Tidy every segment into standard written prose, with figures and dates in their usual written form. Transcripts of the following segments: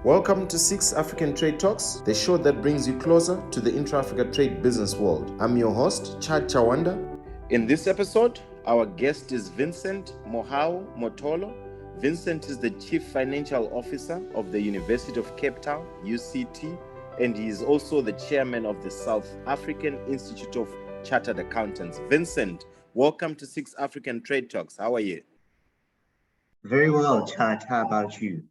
Welcome to 6 African Trade Talks, the show that brings you closer to the intra-Africa trade business world. I'm your host, Chad Chawanda. In this episode, our guest is Vincent Motholo. Vincent is the Chief Financial Officer of the University of Cape Town, UCT, and he is also the Chairman of the South African Institute of Chartered Accountants. Vincent, welcome to 6 African Trade Talks. How are you? Very well, Chad. How about you?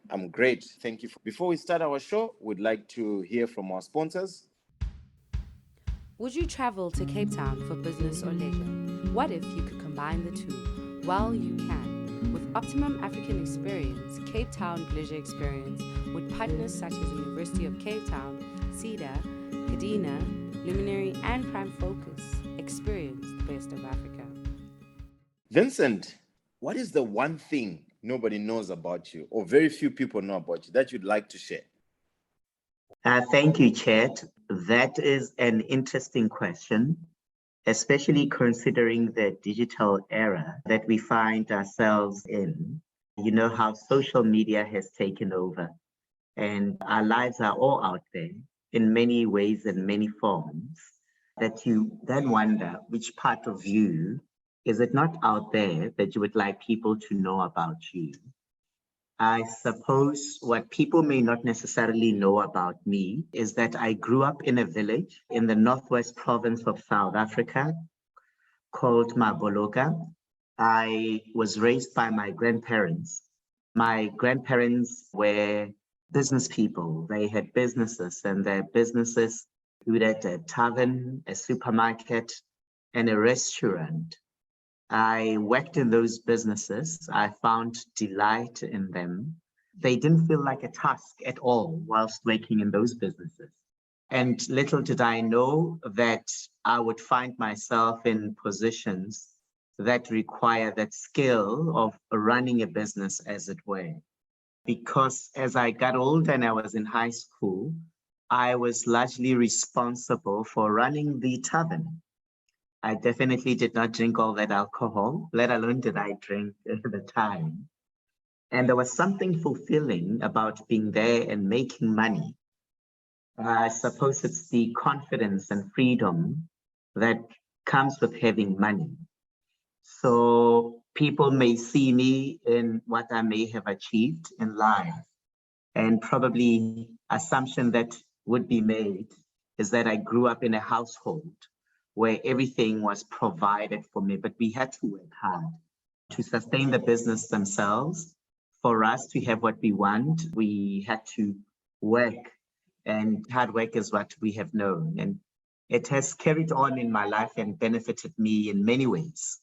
I'm great. Thank you. Before we start our show, we'd like to hear from our sponsors. Would you travel to Cape Town for business or leisure? What if you could combine the two? Well, you can. With Optimum African Experience, Cape Town Leisure Experience, with partners such as the University of Cape Town, CEDA, Kadena, Luminary, and Prime Focus. Experience the best of Africa. Vincent, what is the one thing nobody knows about you, or very few people know about you, that you'd like to share? Thank you, Chad. That is an interesting question, especially considering the digital era that we find ourselves in. You know how social media has taken over, and our lives are all out there in many ways and many forms, that you then wonder which part of you is it not out there that you would like people to know about you. I suppose what people may not necessarily know about me is that I grew up in a village in the northwest province of South Africa called Motholo. I was raised by my grandparents. My grandparents were business people. They had businesses, and their businesses included a tavern, a supermarket, and a restaurant. I worked in those businesses. I found delight in them. They didn't feel like a task at all whilst working in those businesses. And little did I know that I would find myself in positions that require that skill of running a business, as it were. Because as I got older and I was in high school, I was largely responsible for running the tavern. I definitely did not drink all that alcohol, let alone did I drink at the time. And there was something fulfilling about being there and making money. I suppose it's the confidence and freedom that comes with having money. So people may see me in what I may have achieved in life, and probably assumption that would be made is that I grew up in a household where everything was provided for me, but we had to work hard to sustain the business themselves. For us to have what we want, we had to work, and hard work is what we have known. And it has carried on in my life and benefited me in many ways,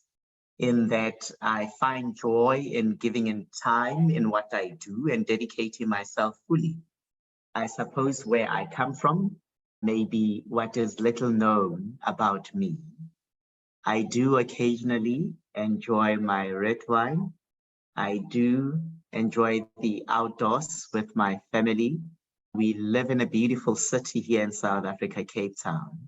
in that I find joy in giving in time in what I do and dedicating myself fully. I suppose where I come from, maybe what is little known about me. I do occasionally enjoy my red wine. I do enjoy the outdoors with my family. We live in a beautiful city here in South Africa, Cape Town.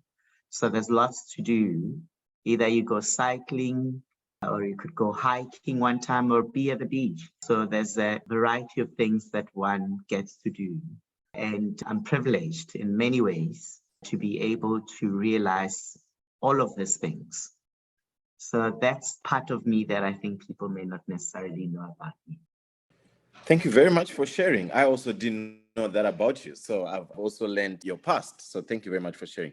So there's lots to do. Either you go cycling, or you could go hiking one time, or be at the beach. So there's a variety of things that one gets to do. And I'm privileged in many ways to be able to realize all of these things. So that's part of me that I think people may not necessarily know about me. Thank you very much for sharing. I also didn't know that about you. So I've also learned your past. So thank you very much for sharing.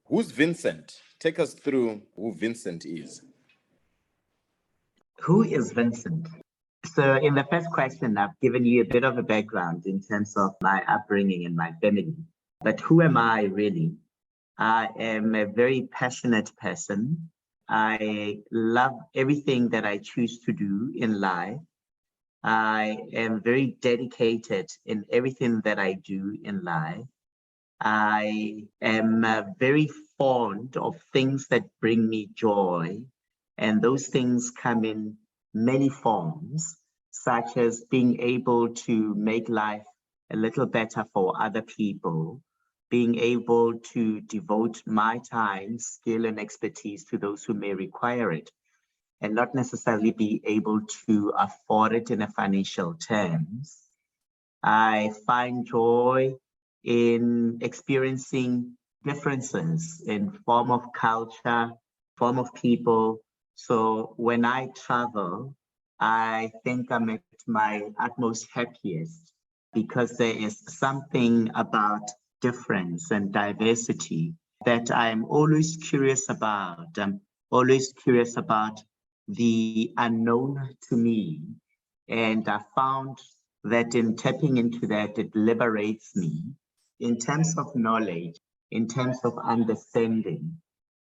Who's Vincent? Take us through who Vincent is. Who is Vincent? So in the first question, I've given you a bit of a background in terms of my upbringing and my family. But who am I really? I am a very passionate person. I love everything that I choose to do in life. I am very dedicated in everything that I do in life. I am very fond of things that bring me joy. And those things come in many forms, such as being able to make life a little better for other people, being able to devote my time, skill, and expertise to those who may require it, and not necessarily be able to afford it in a financial terms. I find joy in experiencing differences in form of culture, form of people. So when I travel, I think I'm at my utmost happiest because there is something about difference and diversity that I'm always curious about. I'm always curious about the unknown to me. And I found that in tapping into that, it liberates me in terms of knowledge, in terms of understanding,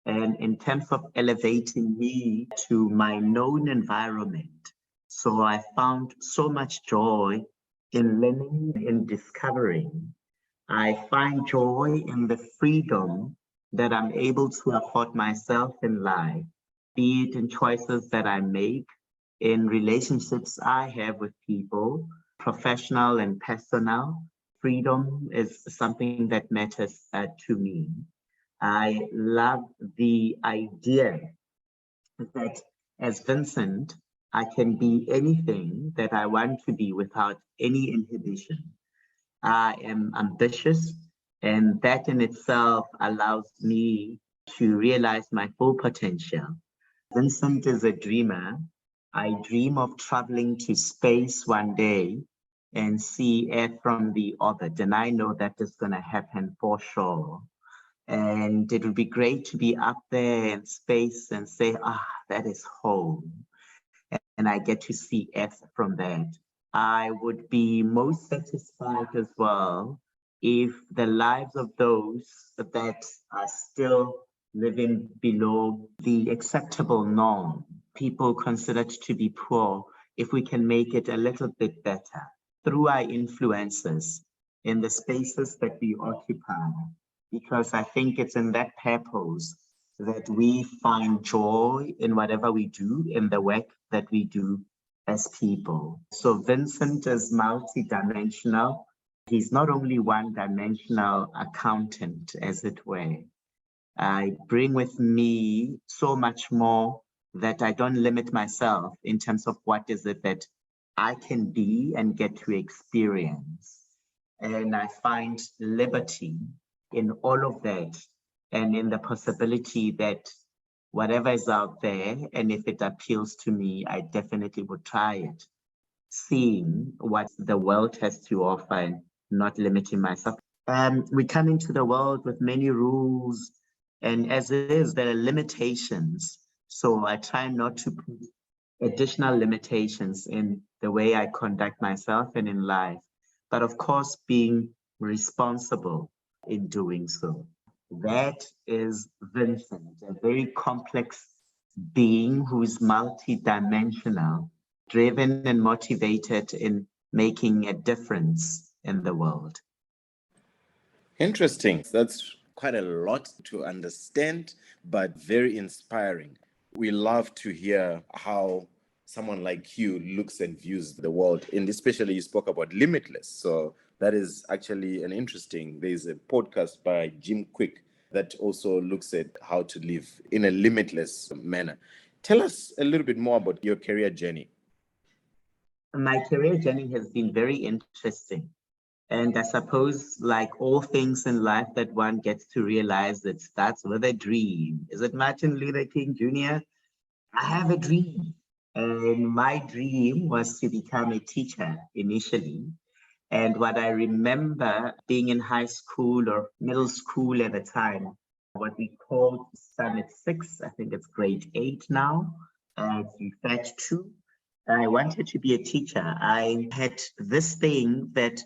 and in terms of elevating me to my known environment. So I found so much joy in learning and discovering. I find joy in the freedom that I'm able to afford myself in life, be it in choices that I make, in relationships I have with people, professional and personal. Freedom is something that matters to me. I love the idea that as Vincent, I can be anything that I want to be without any inhibition. I am ambitious, and that in itself allows me to realize my full potential. Vincent is a dreamer. I dream of traveling to space one day and see Earth from the orbit, and I know that is going to happen for sure. And it would be great to be up there in space and say, that is home. And I get to see Earth from that. I would be most satisfied as well if the lives of those that are still living below the acceptable norm, people considered to be poor, if we can make it a little bit better through our influences in the spaces that we occupy. Because I think it's in that purpose that we find joy in whatever we do, in the work that we do as people. So Vincent is multidimensional. He's not only one-dimensional accountant, as it were. I bring with me so much more that I don't limit myself in terms of what is it that I can be and get to experience. And I find liberty in all of that and in the possibility that whatever is out there, and if it appeals to me, I definitely would try it. Seeing what the world has to offer and not limiting myself. We come into the world with many rules, and as it is, there are limitations. So I try not to put additional limitations in the way I conduct myself and in life, but of course, being responsible in doing so. That is Vincent, a very complex being who is multidimensional, driven and motivated in making a difference in the world. Interesting. That's quite a lot to understand, but very inspiring. We love to hear how someone like you looks and views the world, and especially you spoke about limitless. So that is actually an interesting. There's a podcast by Jim Quick that also looks at how to live in a limitless manner. Tell us a little bit more about your career journey. My career journey has been very interesting. And I suppose, like all things in life that one gets to realize, it starts with a dream. Is it Martin Luther King Jr.? I have a dream. And my dream was to become a teacher initially. And what I remember being in high school or middle school at the time, what we called Summit 6, I think it's grade 8 now, referred to. I wanted to be a teacher. I had this thing that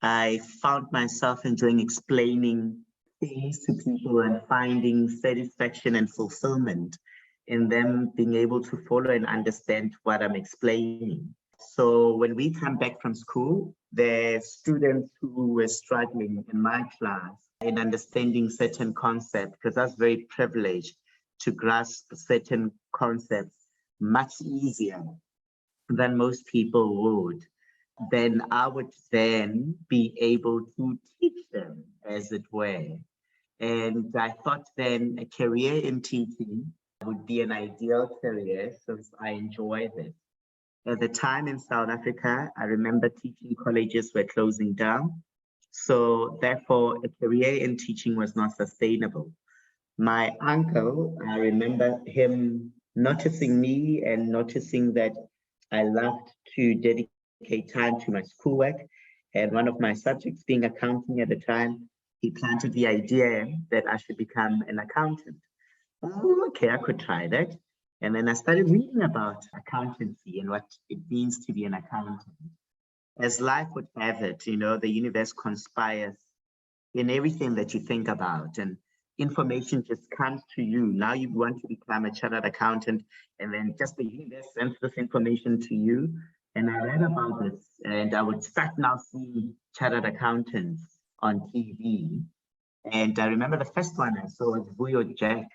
I found myself enjoying explaining things to people and finding satisfaction and fulfillment in them being able to follow and understand what I'm explaining. So when we come back from school, the students who were struggling in my class in understanding certain concepts, because I was very privileged to grasp certain concepts much easier than most people would, then I would then be able to teach them, as it were. And I thought then a career in teaching would be an ideal career since I enjoy this. At the time in South Africa, I remember teaching colleges were closing down. So therefore, a career in teaching was not sustainable. My uncle, I remember him noticing me and noticing that I loved to dedicate time to my schoolwork. And one of my subjects being accounting at the time, he planted the idea that I should become an accountant. Oh, okay, I could try that. And then I started reading about accountancy and what it means to be an accountant. As life would have it, the universe conspires in everything that you think about, and information just comes to you. Now you want to become a chartered accountant, and then just the universe sends this information to you. And I read about this, and I would start now seeing chartered accountants on TV. And I remember the first one I saw was Vuyo Jack.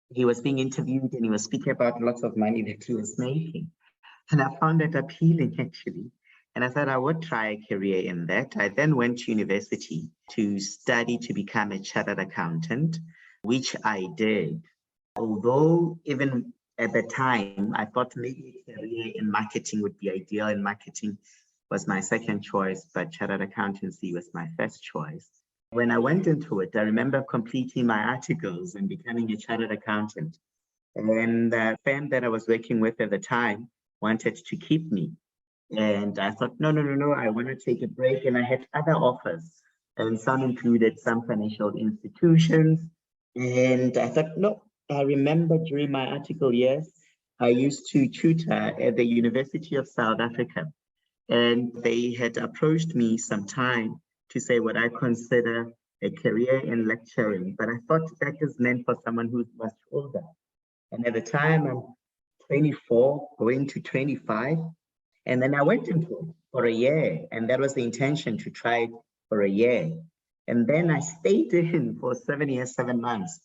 He was being interviewed and he was speaking about lots of money that he was making. And I found that appealing, actually. And I thought I would try a career in that. I then went to university to study to become a chartered accountant, which I did. Although even at the time, I thought maybe a career in marketing would be ideal, and marketing was my second choice, but chartered accountancy was my first choice. When I went into it, I remember completing my articles and becoming a chartered accountant. And the firm that I was working with at the time wanted to keep me. And I thought, no, I want to take a break. And I had other offers, and some included some financial institutions. And I thought, no, I remember during my article years, I used to tutor at the University of South Africa. And they had approached me sometime to say what I consider a career in lecturing. But I thought that is meant for someone who's much older. And at the time, I'm 24, going to 25. And then I went into it for a year, and that was the intention, to try it for a year. And then I stayed in for 7 years, 7 months.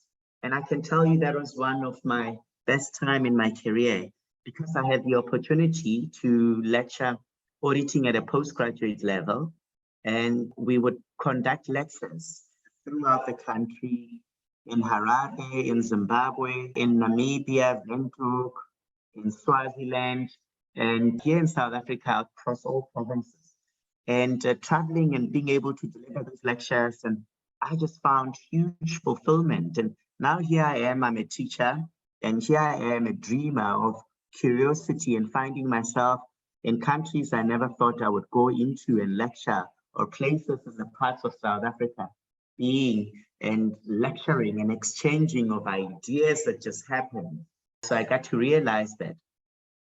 And I can tell you that was one of my best time in my career, because I had the opportunity to lecture auditing at a postgraduate level. And we would conduct lectures throughout the country, in Harare, in Zimbabwe, in Namibia, Windhoek, in Swaziland, and here in South Africa, across all provinces. And traveling and being able to deliver those lectures, and I just found huge fulfillment. And now here I am, I'm a teacher, and here I am, a dreamer of curiosity and finding myself in countries I never thought I would go into and lecture, or places in the parts of South Africa, being and lecturing and exchanging of ideas that just happened. So I got to realize that.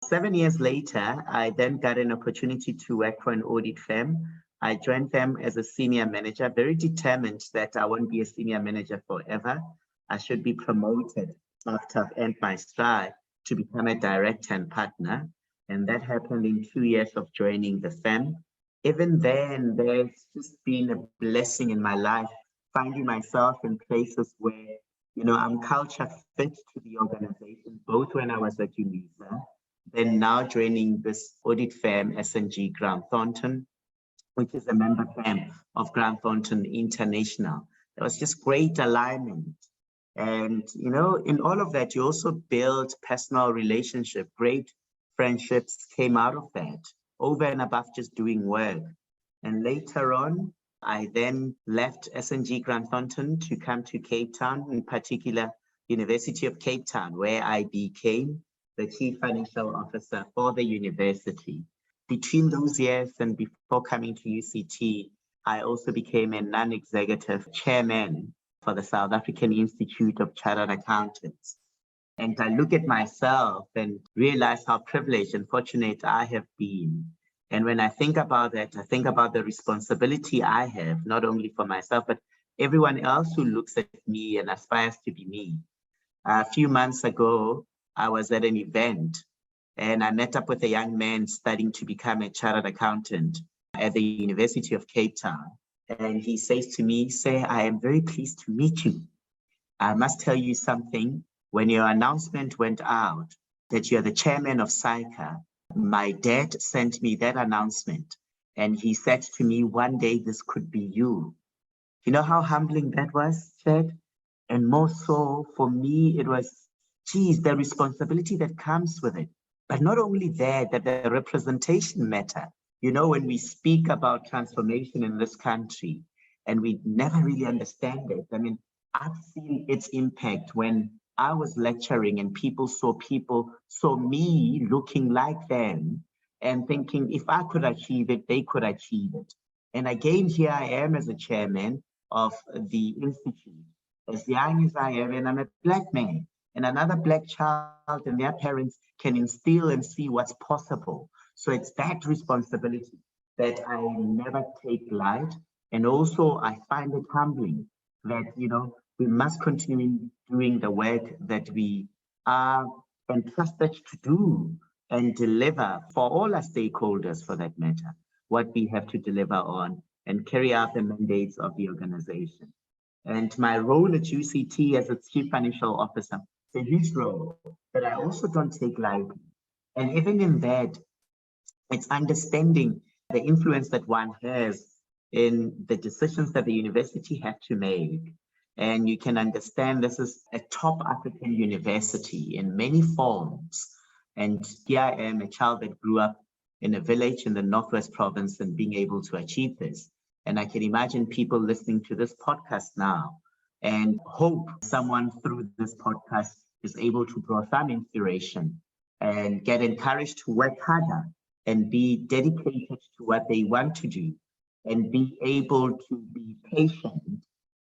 7 years later, I then got an opportunity to work for an audit firm. I joined them as a senior manager, very determined that I won't be a senior manager forever. I should be promoted after I've earned my stride to become a director and partner. And that happened in 2 years of joining the firm. Even then, there's just been a blessing in my life, finding myself in places where, I'm culture fit to the organization, both when I was at UNISA, then now joining this audit firm, S&G Grant Thornton, which is a member firm of Grant Thornton International. There was just great alignment. And, in all of that, you also build personal relationship. Great friendships came out of that, over and above just doing work. And later on, I then left S&G Grant Thornton to come to Cape Town, in particular, University of Cape Town, where I became the Chief Financial Officer for the university. Between those years and before coming to UCT, I also became a non-executive chairman for the South African Institute of Chartered Accountants. And I look at myself and realize how privileged and fortunate I have been. And when I think about that, I think about the responsibility I have, not only for myself, but everyone else who looks at me and aspires to be me. A few months ago, I was at an event and I met up with a young man studying to become a chartered accountant at the University of Cape Town. And he says to me, "Sir, I am very pleased to meet you. I must tell you something. When your announcement went out that you're the chairman of SAICA, my dad sent me that announcement. And he said to me, one day this could be you." You know how humbling that was, Chad? And more so for me, it was, geez, the responsibility that comes with it. But not only that the representation matter. You know, when we speak about transformation in this country and we never really understand it, I mean, I've seen its impact when I was lecturing and people saw me looking like them and thinking if I could achieve it, they could achieve it. And again, here I am as a chairman of the institute, as young as I am, and I'm a Black man. And another Black child and their parents can instill and see what's possible. So it's that responsibility that I never take light. And also I find it humbling that, you know, we must continue doing the work that we are entrusted to do and deliver for all our stakeholders, for that matter, what we have to deliver on and carry out the mandates of the organization. And my role at UCT as its Chief Financial Officer is a huge role that I also don't take lightly. And even in that, it's understanding the influence that one has in the decisions that the university have to make. And you can understand this is a top African university in many forms. And here I am, a child that grew up in a village in the Northwest Province and being able to achieve this. And I can imagine people listening to this podcast now and hope someone through this podcast is able to draw some inspiration and get encouraged to work harder and be dedicated to what they want to do and be able to be patient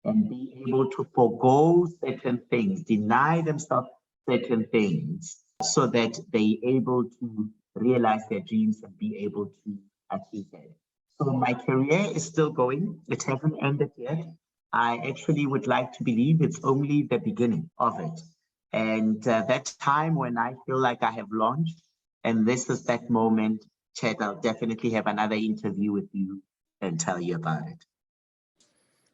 and be able to forego certain things, deny themselves certain things so that they're able to realize their dreams and be able to achieve it. So my career is still going. It hasn't ended yet. I actually would like to believe it's only the beginning of it. And that time when I feel like I have launched, and this is that moment, Chet, I'll definitely have another interview with you and tell you about it.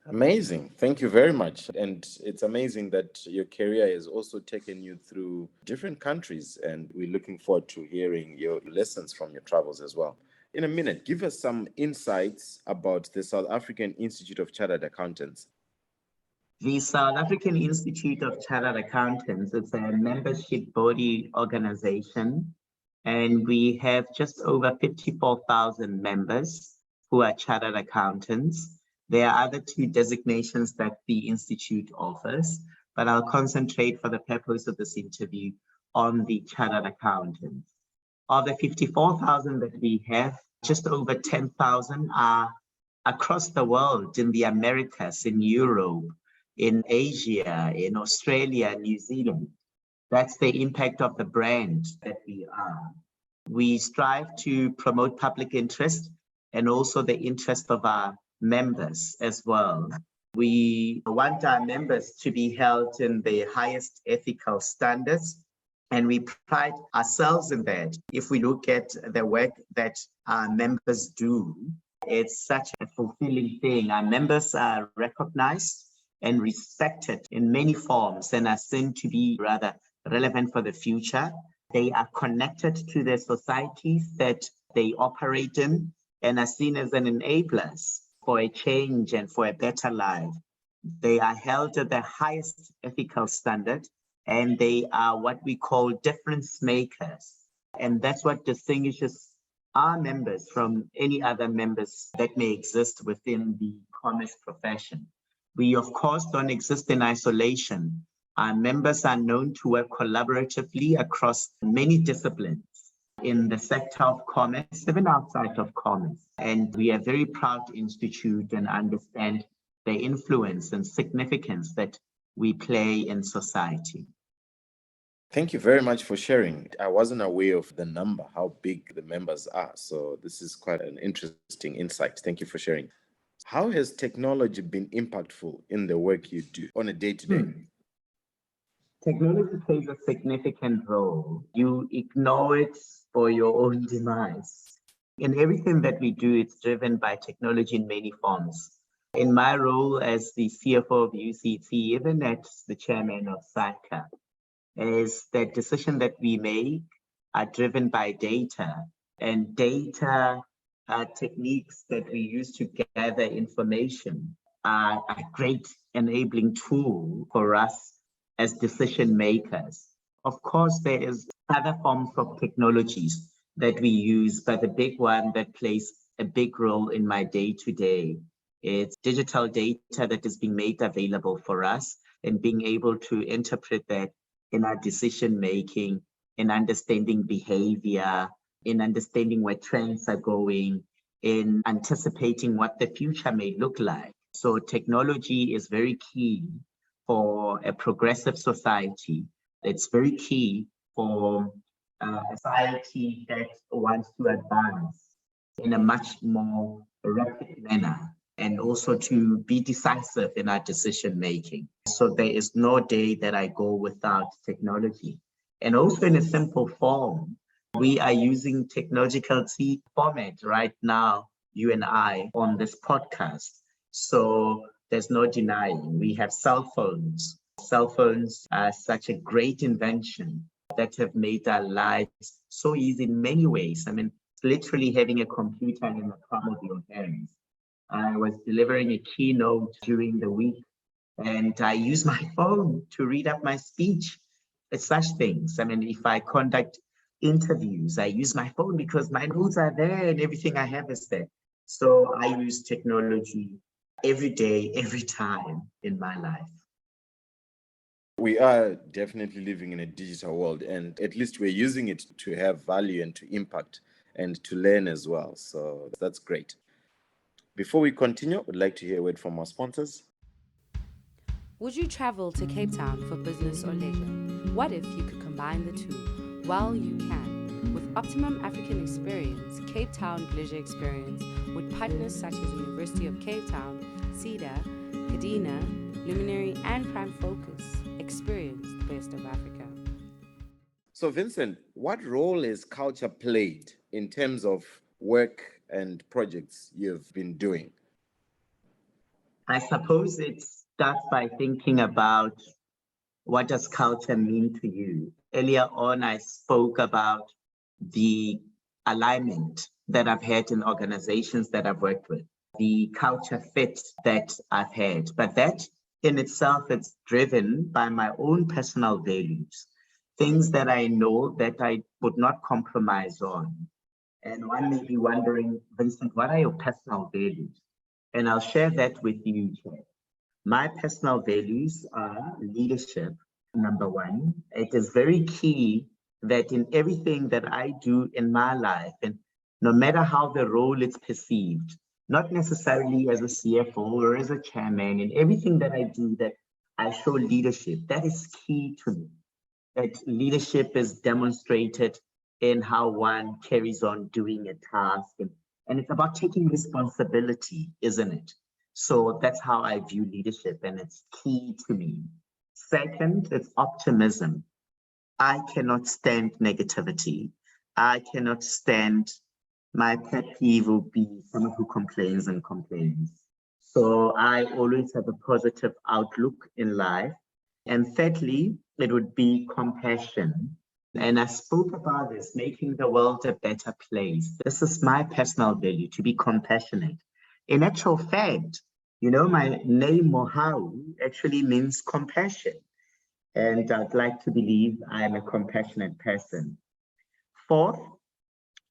Amazing. Thank you very much. And it's amazing that your career has also taken you through different countries, and we're looking forward to hearing your lessons from your travels as well. In a minute, give us some insights about the South African Institute of Chartered Accountants. The South African Institute of Chartered Accountants is a membership body organization, and we have just over 54,000 members who are chartered accountants. There are other two designations that the Institute offers, but I'll concentrate for the purpose of this interview on the chartered accountants. Of the 54,000 that we have, just over 10,000 are across the world, in the Americas, in Europe, in Asia, in Australia, New Zealand. That's the impact of the brand that we are. We strive to promote public interest and also the interest of our members as well. We want our members to be held in the highest ethical standards, and we pride ourselves in that. If we look at the work that our members do, it's such a fulfilling thing. Our members are recognized and respected in many forms and are seen to be rather relevant for the future. They are connected to the societies that they operate in and are seen as an enablers for a change and for a better life. They are held at the highest ethical standard, and they are what we call difference makers. And that's what distinguishes our members from any other members that may exist within the commerce profession. We, of course, don't exist in isolation. Our members are known to work collaboratively across many disciplines in the sector of commerce, even outside of commerce. And we are a very proud institute and understand the influence and significance that we play in society. Thank you very much for sharing. I wasn't aware of the number, how big the members are. So this is quite an interesting insight. Thank you for sharing. How has technology been impactful in the work you do on a day-to-day? Technology plays a significant role. You ignore it for your own demise. In everything that we do, it's driven by technology in many forms. In my role as the CFO of UCT, even as the chairman of SAICA, is that decision that we make are driven by data, and data techniques that we use to gather information are a great enabling tool for us as decision makers. Of course, there is other forms of technologies that we use, but the big one that plays a big role in my day-to-day, it's digital data that is being made available for us and being able to interpret that in our decision-making, in understanding behavior, in understanding where trends are going, in anticipating what the future may look like. So technology is very key for a progressive society. It's very key for a society that wants to advance in a much more rapid manner and also to be decisive in our decision making. So there is no day that I go without technology. And also in a simple form, we are using technological format right now, you and I, on this podcast. So there's no denying we have cell phones. Cell phones are such a great invention that have made our lives so easy in many ways. I mean, literally having a computer in the palm of your hands. I was delivering a keynote during the week and I use my phone to read up my speech. It's such things. I mean, if I conduct interviews, I use my phone because my notes are there and everything I have is there. So I use technology every day, every time in my life. We are definitely living in a digital world, and at least we're using it to have value and to impact and to learn as well. So that's great. Before we continue, we'd like to hear a word from our sponsors. Would you travel to Cape Town for business or leisure? What if you could combine the two? Well, you can. With Optimum African Experience, Cape Town Leisure Experience, with partners such as University of Cape Town, CEDA, Kadena, Luminary, and Prime Focus. Experience the best of Africa. So, Vincent, what role has culture played in terms of work and projects you've been doing? I suppose it starts by thinking about what does culture mean to you. Earlier on, I spoke about the alignment that I've had in organizations that I've worked with, the culture fit that I've had. But that in itself, it's driven by my own personal values, things that I know that I would not compromise on. And one may be wondering, Vincent, what are your personal values? And I'll share that with you today. My personal values are leadership, number one. It is very key that in everything that I do in my life, and no matter how the role is perceived, not necessarily as a CFO or as a chairman, in everything that I do, that I show leadership. That is key to me. That leadership is demonstrated in how one carries on doing a task. And it's about taking responsibility, isn't it? So that's how I view leadership, and it's key to me. Second, it's optimism. I cannot stand negativity. I cannot stand, my pet peeve will be someone who complains and complains. So I always have a positive outlook in life. And thirdly, it would be compassion. And I spoke about this, making the world a better place. This is my personal value, to be compassionate. In actual fact, you know, my name Mohau actually means compassion. And I'd like to believe I'm a compassionate person. Fourth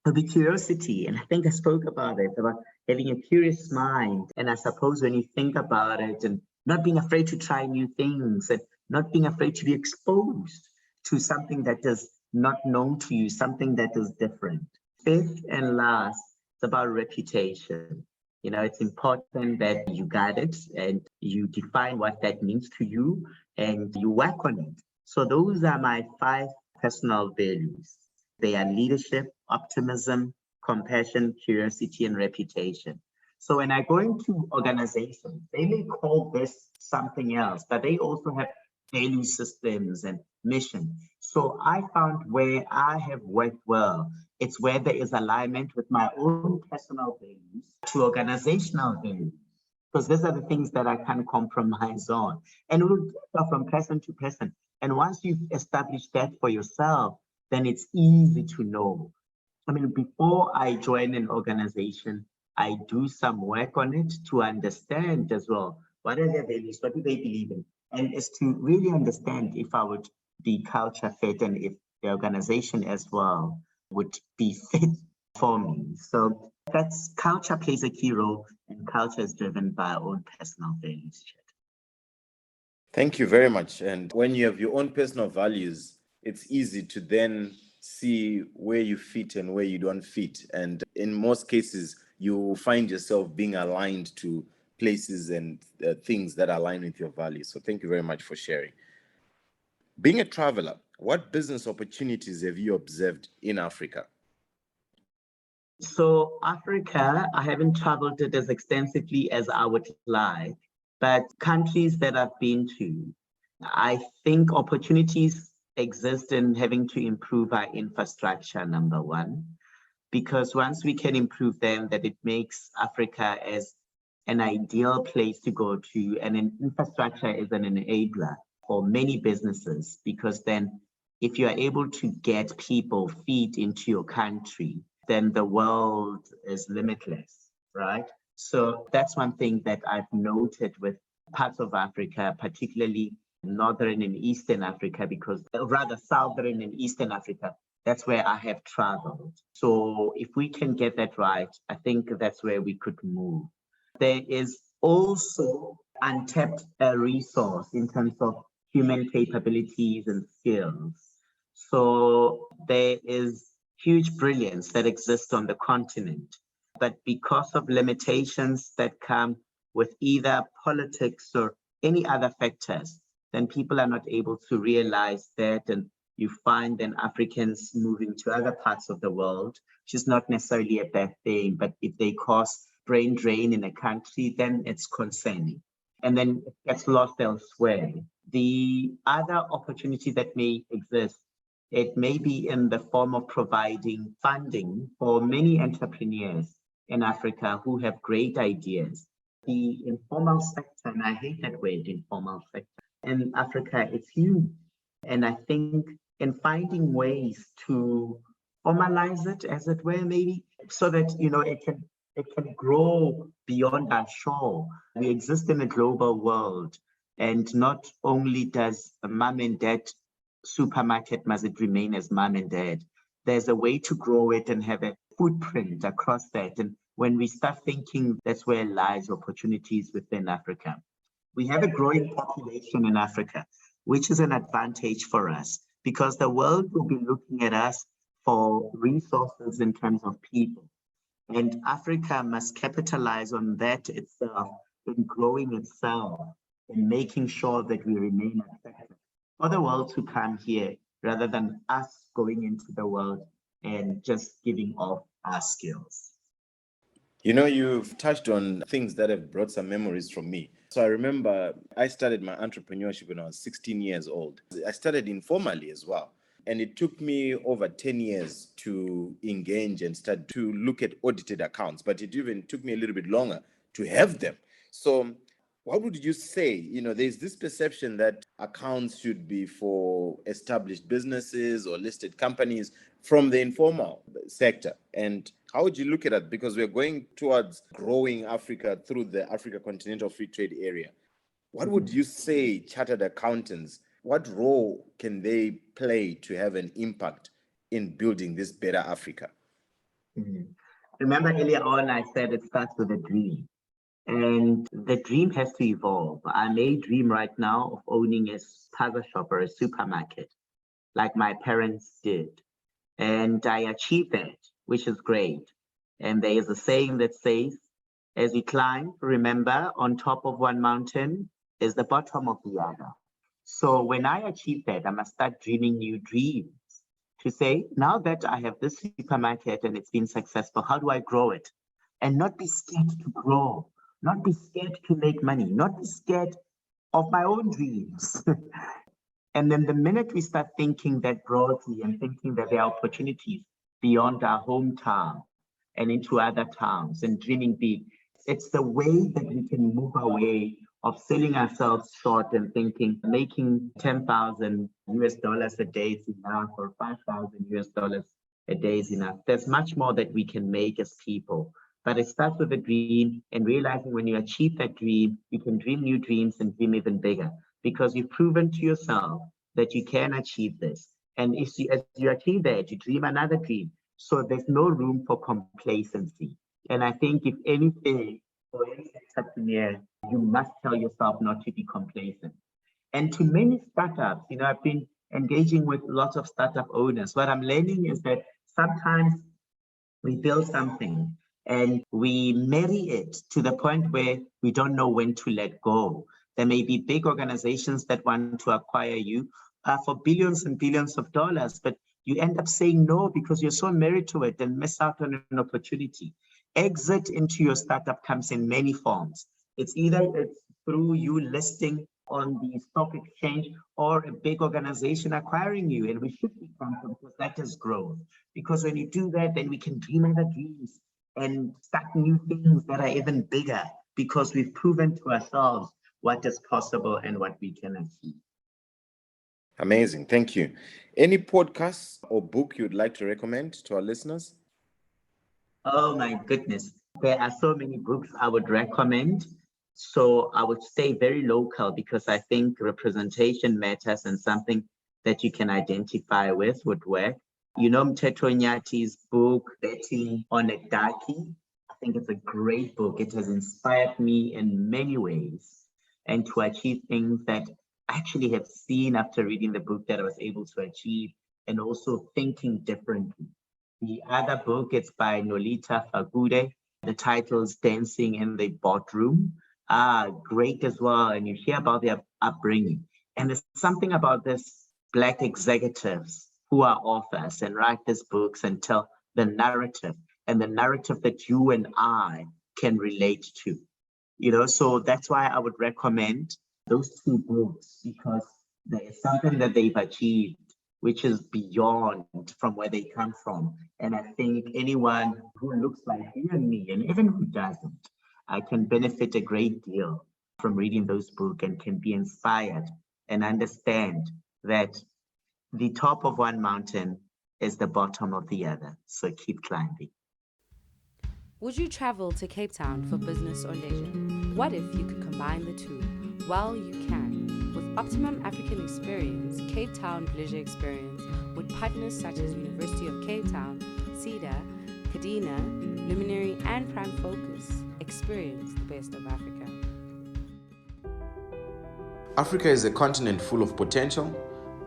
would be curiosity. And I think I spoke about it, about having a curious mind. And I suppose when you think about it and not being afraid to try new things and not being afraid to be exposed to something that is not known to you, something that is different. Fifth and last, it's about reputation. You know, it's important that you guide it and you define what that means to you and you work on it. So those are my 5 personal values. They are leadership, optimism, compassion, curiosity, and reputation. So when I go into organizations, they may call this something else, but they also have value systems and mission. So I found where I have worked well, it's where there is alignment with my own personal values to organizational values, because these are the things that I can't compromise on. And it will differ from person to person. And once you've established that for yourself, then it's easy to know. I mean, before I join an organization, I do some work on it to understand as well, what are their values, what do they believe in? And is to really understand if I would be culture fit and if the organization as well would be fit for me. So that's culture plays a key role, and culture is driven by our own personal values. Thank you very much. And when you have your own personal values, it's easy to then see where you fit and where you don't fit. And in most cases, you find yourself being aligned to places and things that align with your values. So thank you very much for sharing. Being a traveler, what business opportunities have you observed in Africa? So Africa, I haven't traveled it as extensively as I would like, but countries that I've been to, I think opportunities exist in having to improve our infrastructure, number one, because once we can improve them, that it makes Africa as an ideal place to go to, and an infrastructure is an enabler for many businesses, because then if you are able to get people feed into your country, then the world is limitless, right? So that's one thing that I've noted with parts of Africa, particularly Northern and Eastern Africa, because rather Southern and Eastern Africa, that's where I have traveled. So if we can get that right, I think that's where we could move. There is also untapped resource in terms of human capabilities and skills. So there is huge brilliance that exists on the continent, but because of limitations that come with either politics or any other factors, then people are not able to realize that, and you find then Africans moving to other parts of the world, which is not necessarily a bad thing, but if they cause brain drain in a country, then it's concerning. And then it gets lost elsewhere. The other opportunity that may exist, it may be in the form of providing funding for many entrepreneurs in Africa who have great ideas. The informal sector, and I hate that word, informal sector, in Africa, it's huge. And I think in finding ways to formalize it, as it were, maybe, so that it can grow beyond our shore. We exist in a global world, and not only does mom and dad supermarket must it remain as mom and dad. There's a way to grow it and have a footprint across that. And when we start thinking, that's where lies opportunities within Africa. We have a growing population in Africa, which is an advantage for us, because the world will be looking at us for resources in terms of people. And Africa must capitalize on that itself, in growing itself, and making sure that we remain effective for the world to come here, rather than us going into the world and just giving off our skills. You've touched on things that have brought some memories from me. So I remember I started my entrepreneurship when I was 16 years old. I started informally as well. And it took me over 10 years to engage and start to look at audited accounts, but it even took me a little bit longer to have them. So what would you say? There's this perception that accounts should be for established businesses or listed companies from the informal sector. And how would you look at that? Because we're going towards growing Africa through the Africa Continental Free Trade Area. What would you say, chartered accountants, what role can they play to have an impact in building this better Africa? Remember earlier on, I said it starts with a dream. And the dream has to evolve. I may dream right now of owning a spaza shop or a supermarket, like my parents did. And I achieved that, which is great. And there is a saying that says, as we climb, remember, on top of one mountain is the bottom of the other. So when I achieve that, I must start dreaming new dreams to say, now that I have this supermarket and it's been successful, how do I grow it? And not be scared to grow, not be scared to make money, not be scared of my own dreams. And then the minute we start thinking that broadly and thinking that there are opportunities beyond our hometown and into other towns and dreaming big, it's the way that we can move away of selling ourselves short and thinking making 10,000 US dollars a day is enough, or 5,000 US dollars a day is enough. There's much more that we can make as people. But it starts with a dream, and realizing when you achieve that dream, you can dream new dreams and dream even bigger, because you've proven to yourself that you can achieve this. And as you achieve that, you dream another dream. So there's no room for complacency. And I think if anything, for any entrepreneur, you must tell yourself not to be complacent. And to many startups, I've been engaging with lots of startup owners. What I'm learning is that sometimes we build something and we marry it to the point where we don't know when to let go. There may be big organizations that want to acquire you for billions and billions of dollars, but you end up saying no because you're so married to it and miss out on an opportunity. Exit into your startup comes in many forms. It's through you listing on the stock exchange or a big organization acquiring you, and we should be confident because that is growth. Because when you do that, then we can dream other dreams and start new things that are even bigger because we've proven to ourselves what is possible and what we can achieve. Amazing. Thank you. Any podcasts or book you'd like to recommend to our listeners? Oh my goodness. There are so many books I would recommend. So I would stay very local because I think representation matters and something that you can identify with would work. Mteto Nyati's book, Betting on a Darkie. I think it's a great book. It has inspired me in many ways and to achieve things that I actually have seen after reading the book that I was able to achieve and also thinking differently. The other book is by Nolita Fagude. The title is Dancing in the Boardroom. Great as well. And you hear about their upbringing. And there's something about this Black executives who are authors and write these books and tell the narrative that you and I can relate to. So that's why I would recommend those two books because there is something that they've achieved which is beyond from where they come from. And I think anyone who looks like you and me, and even who doesn't, can benefit a great deal from reading those books and can be inspired and understand that the top of one mountain is the bottom of the other. So keep climbing. Would you travel to Cape Town for business or leisure? What if you could combine the two? Well, you can. With Optimum African Experience, Cape Town Leisure Experience, with partners such as University of Cape Town, CEDA, Kadena, Luminary, and Prime Focus, experience the best of Africa. Africa is a continent full of potential,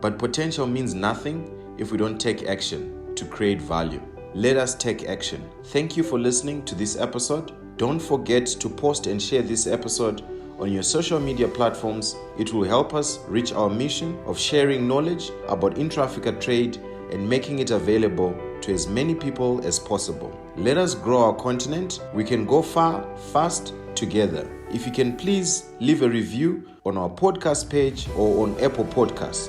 but potential means nothing if we don't take action to create value. Let us take action. Thank you for listening to this episode. Don't forget to post and share this episode on your social media platforms. It will help us reach our mission of sharing knowledge about intra-Africa trade and making it available to as many people as possible. Let us grow our continent. We can go far, fast, together. If you can please leave a review on our podcast page or on Apple Podcasts.